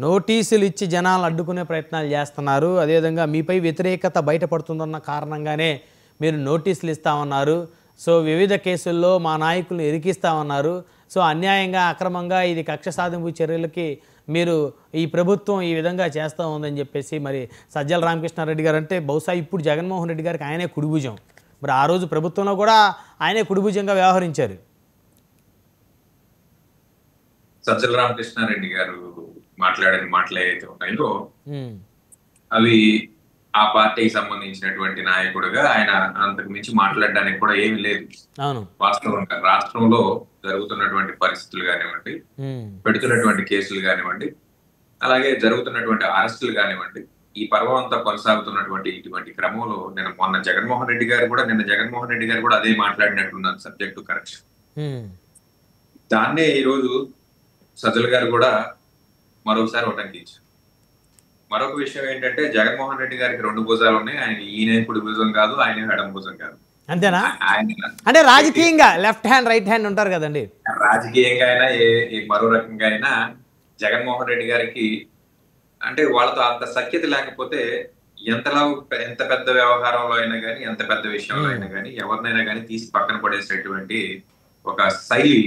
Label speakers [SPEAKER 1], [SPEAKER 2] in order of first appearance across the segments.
[SPEAKER 1] నోటీసులు ఇచ్చి జనాలను అడ్డుకునే ప్రయత్నాలు చేస్తున్నారు. అదేవిధంగా మీపై వ్యతిరేకత బయటపడుతుందన్న కారణంగానే మీరు నోటీసులు ఇస్తామన్నారు. సో వివిధ కేసుల్లో మా నాయకులను ఇరికిస్తామన్నారు. సో అన్యాయంగా అక్రమంగా ఇది కక్ష సాధింపు చర్యలకి మీరు ఈ ప్రభుత్వం ఈ విధంగా చేస్తూ ఉందని చెప్పేసి మరి సజ్జల రామకృష్ణారెడ్డి గారు అంటే బహుశా ఇప్పుడు జగన్మోహన్ రెడ్డి గారికి ఆయనే కుడిభుజం. మరి ఆ రోజు ప్రభుత్వంలో కూడా ఆయనే కుడిభుజంగా వ్యవహరించారు.
[SPEAKER 2] సజ్జల రామకృష్ణారెడ్డి గారు మాట్లాడిన మాటలు ఏవైతే ఉన్నాయో అవి ఆ పార్టీకి సంబంధించినటువంటి నాయకుడిగా ఆయన అంతకు మించి మాట్లాడడానికి కూడా ఏమీ లేదు. వాస్తవంగా రాష్ట్రంలో జరుగుతున్నటువంటి పరిస్థితులు కానివ్వండి, పెడుతున్నటువంటి కేసులు కానివ్వండి, అలాగే జరుగుతున్నటువంటి అరెస్టులు కానివ్వండి, ఈ పర్వం అంతా కొనసాగుతున్నటువంటి ఇటువంటి క్రమంలో నిన్న జగన్మోహన్ రెడ్డి గారు కూడా అదే మాట్లాడినట్టున్నారు, సబ్జెక్ట్ టు కరెక్షన్. దాన్నే ఈరోజు సజ్జల గారు కూడా మరోసారి ఉటంకించారు. మరొక విషయం ఏంటంటే జగన్మోహన్ రెడ్డి గారికి రెండు భుజాలు ఉన్నాయి. ఆయన ఈయన కుడి భుజం కాదు, ఆయన ఎడమ భుజం కాదు.
[SPEAKER 1] అంతేనా? అంటే రాజకీయంగా లెఫ్ట్ హ్యాండ్ రైట్ హ్యాండ్ ఉంటారు కదండి.
[SPEAKER 2] రాజకీయంగా అయినా మరో రకంగా అయినా జగన్మోహన్ రెడ్డి గారికి అంటే వాళ్ళతో అంత సఖ్యత లేకపోతే ఎంత పెద్ద వ్యవహారంలో అయినా కానీ, ఎంత పెద్ద విషయంలో అయినా కానీ, ఎవరినైనా కానీ తీసి పక్కన పడేసేటువంటి ఒక శైలి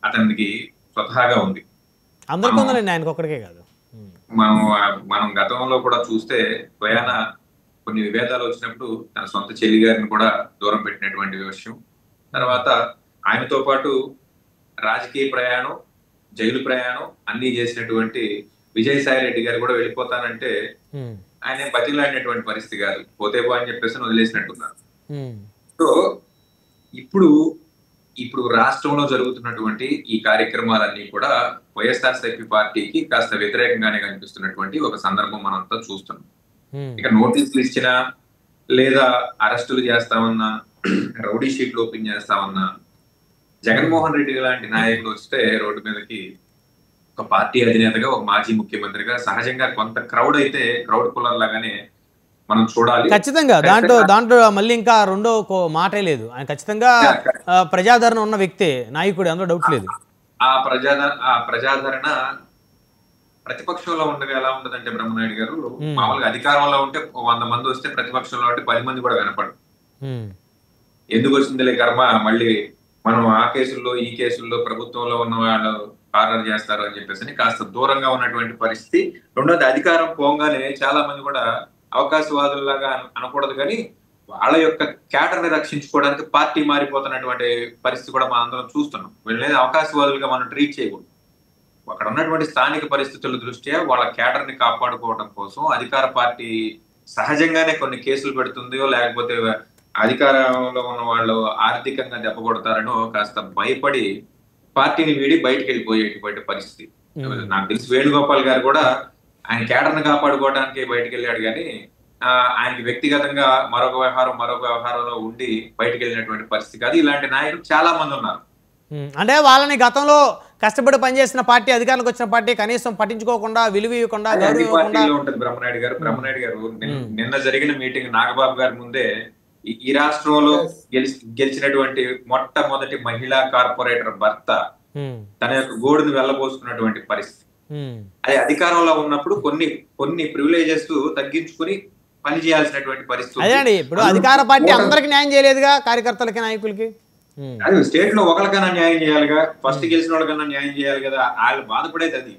[SPEAKER 2] అతనికి స్వతహాగా ఉంది.
[SPEAKER 1] అందరికీ ఉందండి, ఆయనకు ఒక్కడికే కాదు.
[SPEAKER 2] మనం గతంలో కూడా చూస్తే స్వయాన కొన్ని విభేదాలు వచ్చినప్పుడు తన సొంత చెల్లి గారిని కూడా దూరం పెట్టినటువంటి విషయం. తర్వాత ఆయనతో పాటు రాజకీయ ప్రయాణం, జైలు ప్రయాణం అన్ని చేసినటువంటి విజయసాయి రెడ్డి గారు కూడా వెళ్ళిపోతానంటే ఆయన బతిలాడినటువంటి పరిస్థితి కాదు, పోతే పో అని చెప్పేసి వదిలేసినట్టున్నారు. సో ఇప్పుడు రాష్ట్రంలో జరుగుతున్నటువంటి ఈ కార్యక్రమాలన్నీ కూడా వైఎస్ఆర్సీపీ పార్టీకి కాస్త వ్యతిరేకంగానే కనిపిస్తున్నటువంటి ఒక సందర్భం మనంతా చూస్తున్నాం. ఇక నోటీసులు ఇచ్చినా లేదా అరెస్టులు చేస్తామన్నా, రౌడీ షీట్లు ఓపెన్ చేస్తామన్నా, జగన్మోహన్ రెడ్డి లాంటి నాయకులు వస్తే రోడ్డు మీదకి ఒక పార్టీ అధినేతగా, ఒక మాజీ ముఖ్యమంత్రిగా సహజంగా కొంత క్రౌడ్ పుల్లర్ లాగానే మనం చూడాలి.
[SPEAKER 1] ఖచ్చితంగా దాంట్లో మళ్ళీ ఇంకా రెండో మాటే లేదు. ఆయన ఖచ్చితంగా ప్రజాదరణ ఉన్న వ్యక్తే, నాయకుడు, అందులో డౌట్ లేదు.
[SPEAKER 2] ఆ ప్రజాదరణ ప్రతిపక్షంలో ఉండగా ఎలా ఉంటదంటే బ్రహ్మనాయుడు గారు, మామూలుగా అధికారంలో ఉంటే 100 మంది వస్తే ప్రతిపక్షంలో ఉంటే 10 మంది కూడా కనపడరు. ఎందుకు వచ్చిందిలే కర్మ, మళ్ళీ మనం ఆ కేసుల్లో ఈ కేసుల్లో ప్రభుత్వంలో ఉన్న వాళ్ళు కార్నర్ చేస్తారు అని చెప్పేసి కాస్త దూరంగా ఉన్నటువంటి పరిస్థితి. రెండోది, అధికారం పోగానే చాలా మంది కూడా అవకాశవాదుల్లాగా అనకూడదు కానీ వాళ్ళ యొక్క క్యాడర్ ని రక్షించుకోవడానికి పార్టీ మారిపోతున్నటువంటి పరిస్థితి కూడా మనం అందరం చూస్తున్నాం. వీళ్ళని అవకాశవాదులుగా మనం ట్రీట్ చేయకూడదు. అక్కడ ఉన్నటువంటి స్థానిక పరిస్థితుల దృష్ట్యా వాళ్ళ క్యాడర్ ని కాపాడుకోవడం కోసం అధికార పార్టీ సహజంగానే కొన్ని కేసులు పెడుతుందో, లేకపోతే అధికారంలో ఉన్న వాళ్ళు ఆర్థికంగా దెబ్బకొడతారనో కాస్త భయపడి పార్టీని వీడి బయటకు వెళ్ళిపోయేటువంటి పరిస్థితి. నాకు తెలిసి వేణుగోపాల్ గారు కూడా ఆయన క్యాడర్ని కాపాడుకోవడానికి బయటకు వెళ్ళాడు కానీ ఆయనకి వ్యక్తిగతంగా మరొక వ్యవహారంలో ఉండి బయటకు వెళ్ళినటువంటి పరిస్థితి కాదు. ఇలాంటి నాయకులు చాలా మంది ఉన్నారు.
[SPEAKER 1] అంటే వాళ్ళని గతంలో కష్టపడి పనిచేసిన పార్టీ, అధికారంలోకి వచ్చిన పార్టీ కనీసం పట్టించుకోకుండా, విలువ ఇవ్వకుండా
[SPEAKER 2] ఉంటుంది. బ్రహ్మనాయుడు గారు నిన్న జరిగిన మీటింగ్ నాగబాబు గారి ముందే ఈ రాష్ట్రంలో గెలిచినటువంటి మొట్టమొదటి మహిళా కార్పొరేటర్ భర్త తన యొక్క గోడును వెళ్ళబోసుకున్నటువంటి పరిస్థితి. అది అధికారంలో ఉన్నప్పుడు కొన్ని ప్రివిలేజెస్ తగ్గించుకుని పని చేయాల్సినటువంటి పరిస్థితి.
[SPEAKER 1] అదే ఇప్పుడు అధికార పార్టీ అందరికి న్యాయం చేయలేదుగా, కార్యకర్తలకి, నాయకులకి.
[SPEAKER 2] అది స్టేట్ లో ఒకరికైనా న్యాయం చేయాలిగా, ఫస్ట్ గెలిచిన వాళ్ళకన్నా న్యాయం చేయాలి కదా, వాళ్ళు బాధపడేది అది.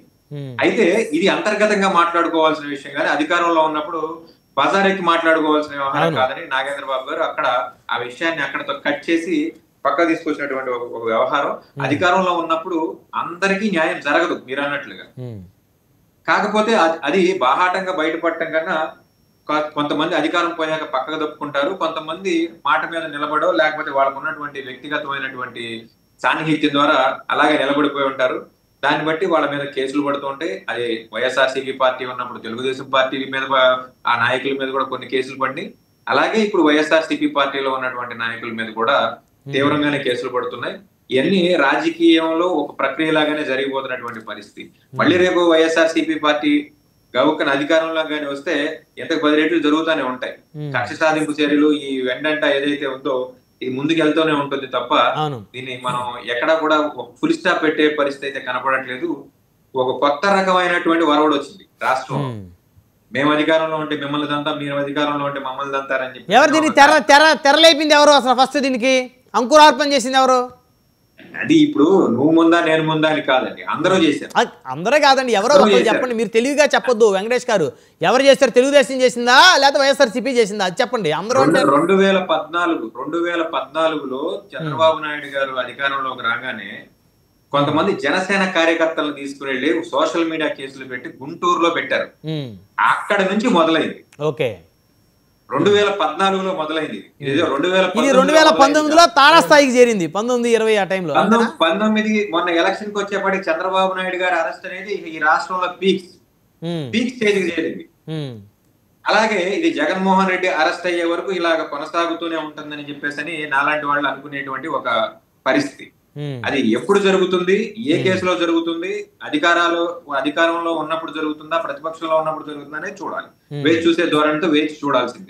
[SPEAKER 2] అయితే ఇది అంతర్గతంగా మాట్లాడుకోవాల్సిన విషయం కానీ అధికారంలో ఉన్నప్పుడు బజారెక్కి మాట్లాడుకోవాల్సిన వ్యవహారం కాదని నాగేంద్ర బాబు గారు అక్కడ ఆ విషయాన్ని అక్కడతో కట్ చేసి పక్క తీసుకొచ్చినటువంటి ఒక వ్యవహారం. అధికారంలో ఉన్నప్పుడు అందరికీ న్యాయం జరగదు మీరు అన్నట్లుగా. కాకపోతే అది బాహాటంగా బయటపడటం కన్నా కొంతమంది అధికారం పోయాక పక్కకు తప్పుకుంటారు, కొంతమంది మాట మీద నిలబడో లేకపోతే వాళ్ళకు ఉన్నటువంటి వ్యక్తిగతమైనటువంటి సాన్నిహిత్యం ద్వారా అలాగే నిలబడిపోయి ఉంటారు. దాన్ని బట్టి వాళ్ళ మీద కేసులు పడుతూ ఉంటాయి. అది వైఎస్ఆర్సీపీ పార్టీ ఉన్నప్పుడు తెలుగుదేశం పార్టీ మీద, ఆ నాయకుల మీద కూడా కొన్ని కేసులు పడి, అలాగే ఇప్పుడు వైఎస్ఆర్సీపీ పార్టీలో ఉన్నటువంటి నాయకుల మీద కూడా తీవ్రంగానే కేసులు పడుతున్నాయి. ఇవన్నీ రాజకీయంలో ఒక ప్రక్రియ లాగానే జరిగిపోతున్నటువంటి పరిస్థితి. మళ్ళీ రేపు వైఎస్ఆర్సీపీ పార్టీ గౌకన అధికారంలో కానీ వస్తే ఎంతకు 10 రెట్లు జరుగుతూనే ఉంటాయి. కక్ష సాధింపు చర్యలు ఈ వెండంట ఏదైతే ఉందో ఇది ముందుకు వెళ్తూనే ఉంటుంది తప్ప దీన్ని మనం ఎక్కడా కూడా ఫుల్ స్టాప్ పెట్టే పరిస్థితి అయితే కనపడట్లేదు. ఒక కొత్త రకమైనటువంటి వరవడు వచ్చింది రాష్ట్రంలో.
[SPEAKER 1] ఉమ్.
[SPEAKER 2] మేము అధికారంలో ఉంటే మిమ్మల్ని దంతాం, మీరు అధికారంలో ఉంటే మమ్మల్ని దంతారని చెప్పి
[SPEAKER 1] ఎవరు దీన్ని తెరలేపింది ఎవరు అసలు? ఫస్ట్ దీనికి అంకురార్పణ చేసింది ఎవరు?
[SPEAKER 2] అది ఇప్పుడు నువ్వు ముందా నేను ముందా అని కాదండి, అందరూ చేశారు.
[SPEAKER 1] అందరే కాదండి, ఎవరో ఒకరు చెప్పండి. మీరు తెలివిగా చెప్పొద్దు వెంకటేష్ గారు. ఎవరు చేస్తారు? తెలుగుదేశం చేసిందా లేకపోతే వైఎస్ఆర్సీపీ చేసిందా? అది చెప్పండి. అందరూ
[SPEAKER 2] 2014లో చంద్రబాబు నాయుడు గారు అధికారంలోకి రాగానే కొంతమంది జనసేన కార్యకర్తలను తీసుకుని సోషల్ మీడియా కేసులు పెట్టి గుంటూరులో పెట్టారు. అక్కడ నుంచి మొదలైంది.
[SPEAKER 1] ఓకే,
[SPEAKER 2] 2014లో మొదలైంది. ఇది
[SPEAKER 1] 2019లో తారాస్థాయికి చేరింది. 19-20 ఆ టైంలో
[SPEAKER 2] 19 మొన్న ఎలక్షన్ కి వచ్చేప్పటికి చంద్రబాబు నాయుడు గారి అరెస్ట్ అనేది ఈ రాష్ట్రంలో పీక్ స్టేజ్ కి చేరింది. అలాగే ఇది జగన్మోహన్ రెడ్డి అరెస్ట్ అయ్యే వరకు ఇలాగ కొనసాగుతూనే ఉంటుందని చెప్పేసి నాలాంటి వాళ్ళు అనుకునేటువంటి ఒక పరిస్థితి. అది ఎప్పుడు జరుగుతుంది, ఏ కేసులో జరుగుతుంది, అధికారంలో ఉన్నప్పుడు జరుగుతుందా, ప్రతిపక్షంలో ఉన్నప్పుడు జరుగుతుందా అనేది చూడాలి. వేచి చూసే ధోరణితో వేచి చూడాల్సింది.